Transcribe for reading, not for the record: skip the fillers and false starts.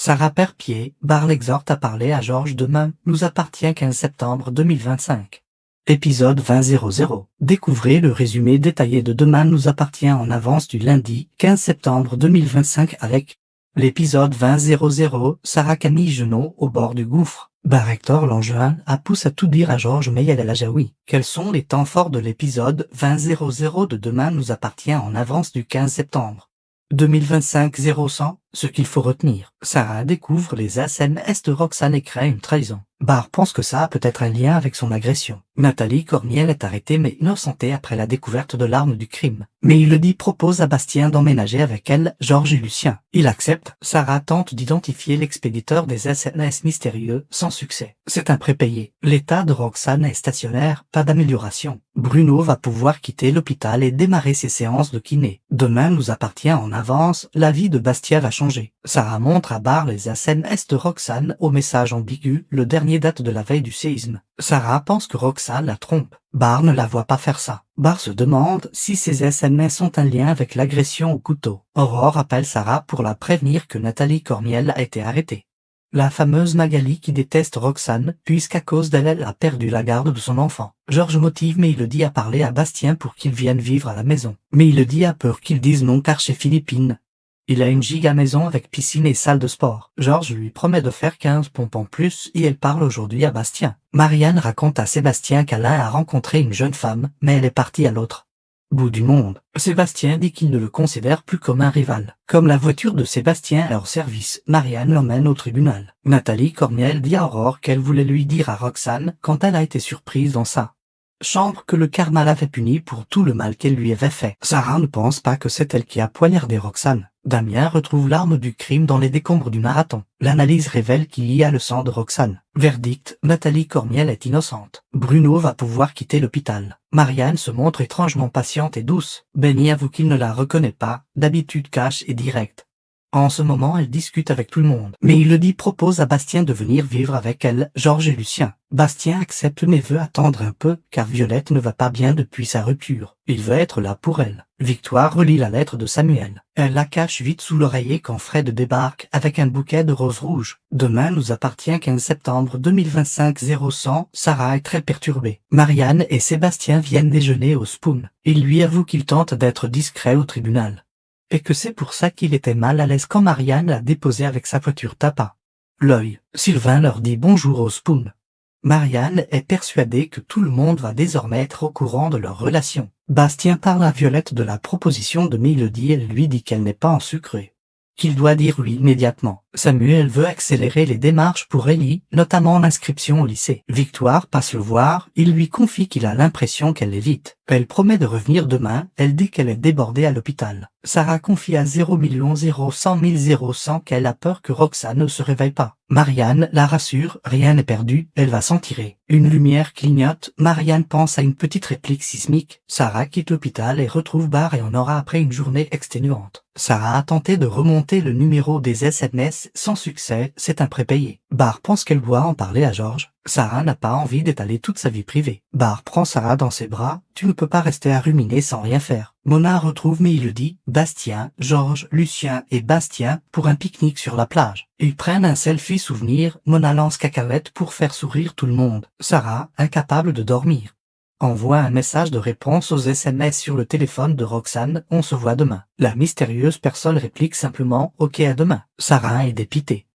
Sarah perd pied, Barr l'exhorte à parler à George demain, nous appartient 15 septembre 2025. Épisode 20:00. Découvrez le résumé détaillé de Demain nous appartient en avance du lundi 15 septembre 2025 avec l'épisode 20:00. Sarah Camille Genot au bord du gouffre. Barr Hector Langevin pousse à tout dire à George Mayel El Ajaoui. Quels sont les temps forts de l'épisode 20:00 de Demain nous appartient en avance du 15 septembre 2025 0100, ce qu'il faut retenir. Sarah découvre les SMS de Roxane et crée une trahison. Barr pense que ça a peut-être un lien avec son agression. Nathalie Cormiel est arrêtée mais innocentée après la découverte de l'arme du crime. Mais Ilody propose à Bastien d'emménager avec elle, Georges et Lucien. Il accepte. Sarah tente d'identifier l'expéditeur des SMS mystérieux, sans succès. C'est un prépayé. L'état de Roxane est stationnaire, pas d'amélioration. Bruno va pouvoir quitter l'hôpital et démarrer ses séances de kiné. Demain nous appartient en avance, la vie de Bastien va changer. Sarah montre à Barr les SMS de Roxane au message ambigu, le dernier date de la veille du séisme. Sarah pense que Roxane la trompe. Barr ne la voit pas faire ça. Barr se demande si ces SMS ont un lien avec l'agression au couteau. Aurore appelle Sarah pour la prévenir que Nathalie Cormiel a été arrêtée. La fameuse Magali qui déteste Roxane, puisqu'à cause d'elle, elle a perdu la garde de son enfant. Georges motive mais Ilody a parlé à Bastien pour qu'il vienne vivre à la maison. Mais Ilody a peur qu'il dise non car chez Philippine, il a une giga maison avec piscine et salle de sport. Georges lui promet de faire 15 pompes en plus et elle parle aujourd'hui à Bastien. Marianne raconte à Sébastien qu'Alain a rencontré une jeune femme, mais elle est partie à l'autre bout du monde. Sébastien dit qu'il ne le considère plus comme un rival. Comme la voiture de Sébastien est hors service, Marianne l'emmène au tribunal. Nathalie Cormiel dit à Aurore qu'elle voulait lui dire à Roxane quand elle a été surprise dans sa chambre que le karma l'avait punie pour tout le mal qu'elle lui avait fait. Sarah ne pense pas que c'est elle qui a poignardé Roxane. Damien retrouve l'arme du crime dans les décombres du marathon. L'analyse révèle qu'il y a le sang de Roxane. Verdict, Nathalie Cormiel est innocente. Bruno va pouvoir quitter l'hôpital. Marianne se montre étrangement patiente et douce. Benny avoue qu'il ne la reconnaît pas, d'habitude cash et direct. En ce moment, elle discute avec tout le monde. Mais Ilody propose à Bastien de venir vivre avec elle, Georges et Lucien. Bastien accepte mais veut attendre un peu, car Violette ne va pas bien depuis sa rupture. Il veut être là pour elle. Victoire relit la lettre de Samuel. Elle la cache vite sous l'oreiller quand Fred débarque avec un bouquet de roses rouges. Demain nous appartient 15 septembre 2025 0100. Sarah est très perturbée. Marianne et Sébastien viennent déjeuner au Spoon. Il lui avoue qu'il tente d'être discret au tribunal. Et que c'est pour ça qu'il était mal à l'aise quand Marianne l'a déposé avec sa voiture tapa l'œil. Sylvain leur dit bonjour au Spoon. Marianne est persuadée que tout le monde va désormais être au courant de leur relation. Bastien parle à Violette de la proposition de Ilody et elle lui dit qu'elle n'est pas en sucré, qu'il doit dire oui immédiatement. Samuel veut accélérer les démarches pour Ellie, notamment l'inscription au lycée. Victoire passe le voir, il lui confie qu'il a l'impression qu'elle évite. Elle promet de revenir demain, elle dit qu'elle est débordée à l'hôpital. Sarah confie à 0 100 000 100 qu'elle a peur que Roxane ne se réveille pas. Marianne la rassure, rien n'est perdu, elle va s'en tirer. Une lumière clignote, Marianne pense à une petite réplique sismique. Sarah quitte l'hôpital et retrouve Barr et on aura après une journée exténuante. Sarah a tenté de remonter le numéro des SMS sans succès, c'est un prépayé. Barr pense qu'elle doit en parler à Georges. Sarah n'a pas envie d'étaler toute sa vie privée. Barr prend Sarah dans ses bras, tu ne peux pas rester à ruminer sans rien faire. Mona retrouve mais Ilody, Bastien, Georges, Lucien et Bastien pour un pique-nique sur la plage. Ils prennent un selfie souvenir, Mona lance cacahuète pour faire sourire tout le monde. Sarah, incapable de dormir, envoie un message de réponse aux SMS sur le téléphone de Roxane, on se voit demain. La mystérieuse personne réplique simplement ok à demain. Sarah est dépitée.